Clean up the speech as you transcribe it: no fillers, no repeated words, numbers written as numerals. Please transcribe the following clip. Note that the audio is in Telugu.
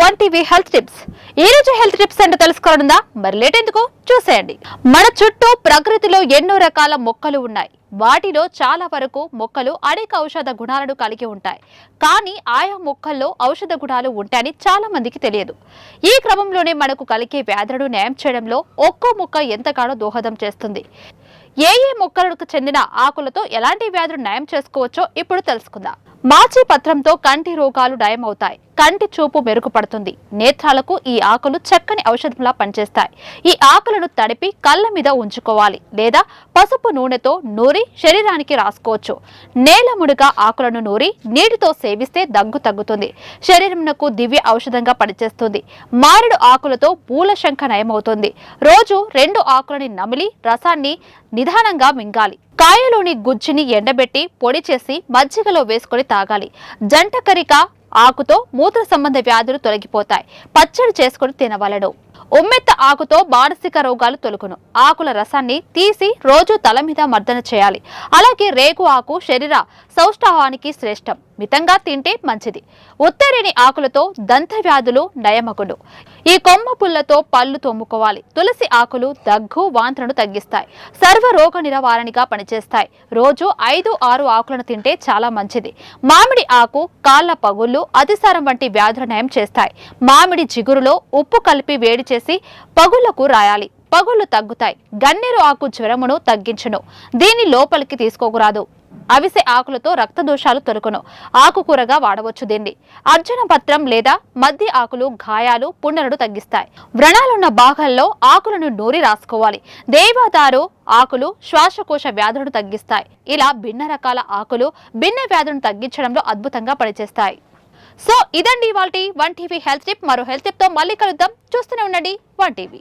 One TV health tips. ఈ రోజు హెల్త్ టిప్స్ అంటే తెలుసుకోవాలనుందా? మరి లేట్ ఎందుకు, చూసేయండి. మన చుట్టూ ప్రకృతిలో ఎన్నో రకాల మొక్కలు ఉన్నాయి. వాటిలో చాలా వరకు మొక్కలు అనేక ఔషధ గుణాలను కలిగి ఉంటాయి. కానీ ఆయా మొక్కల్లో ఔషధ గుణాలు ఉంటాయని చాలా మందికి తెలియదు. ఈ క్రమంలోనే మనకు కలిగే వ్యాధులను నయం చేయడంలో ఒక్కో మొక్క ఎంతగానో దోహదం చేస్తుంది. ఏ మొక్కలకు చెందిన ఆకులతో ఎలాంటి వ్యాధులు నయం చేసుకోవచ్చో ఇప్పుడు తెలుసుకుందాం. మాచి పత్రంతో కంటి రోగాలు నయం అవుతాయి. కంటి చూపు మెరుగుపడుతుంది. నేత్రాలకు ఈ ఆకులు చక్కని ఔషధంలా పనిచేస్తాయి. ఈ ఆకులను తడిపి కళ్ళ మీద ఉంచుకోవాలి లేదా పసుపు నూనెతో నూరి శరీరానికి రాసుకోవచ్చు. నేలముడుగా ఆకులను నూరి నీటితో సేవిస్తే దగ్గు తగ్గుతుంది. శరీరంకు దివ్య ఔషధంగా పనిచేస్తుంది. మారేడు ఆకులతో మూలశంక నయమవుతుంది. రోజు 2 ఆకులని నమిలి రసాన్ని నిదానంగా మింగాలి. కాయలోని గుజ్జుని ఎండబెట్టి పొడి చేసి మజ్జిగలో వేసుకొని తాగాలి. జంటకరిక ఆకుతో మూత్ర సంబంధ వ్యాధులు తొలగిపోతాయి. పచ్చడి చేసుకుని తినవలెను. ఉమ్మెత్త ఆకుతో మానసిక రోగాలు తొలగును. ఆకుల రసాన్ని తీసి రోజు తల మీద మర్దన చేయాలి. అలాగే రేగు ఆకు శరీర సౌష్ఠవానికి శ్రేష్టం. మితంగా తింటే మంచిది. ఉత్తరేణి ఆకులతో దంత వ్యాధులు నయమగును. ఈ కొమ్మ పుల్లతో పళ్ళు తోముకోవాలి. తులసి ఆకులు దగ్గు వాంతులను తగ్గిస్తాయి. సర్వ రోగ నివారణగా పనిచేస్తాయి. రోజు 5-6 ఆకులను తింటే చాలా మంచిది. మామిడి ఆకు కాళ్ళ పగుళ్లు అతిసారం వంటి వ్యాధుల నయం చేస్తాయి. మామిడి జిగురులో ఉప్పు కలిపి వేడి చేసి పగుళ్లకు రాయాలి. పగుళ్లు తగ్గుతాయి. గన్నేరు ఆకు జ్వరమును తగ్గించును. దీన్ని లోపలికి తీసుకోకురాదు. అవిసె ఆకులతో రక్త దోషాలు తొలగును. ఆకుకూరగా వాడవచ్చు. దీన్ని అర్జున పత్రం లేదా మధ్య ఆకులు గాయాలు పుండలను తగ్గిస్తాయి. వ్రణాలున్న భాగాల్లో ఆకులను నూరి రాసుకోవాలి. దేవదారు ఆకులు శ్వాసకోశ వ్యాధులను తగ్గిస్తాయి. ఇలా భిన్న రకాల ఆకులు భిన్న వ్యాధులను తగ్గించడంలో అద్భుతంగా పనిచేస్తాయి. సో ఇదండి ఇవాల్టి వన్ టీవీ హెల్త్ టిప్. మరో హెల్త్ టిప్ తో మళ్ళీ కలుద్దాం. చూస్తూనే ఉండండి వన్ టీవీ.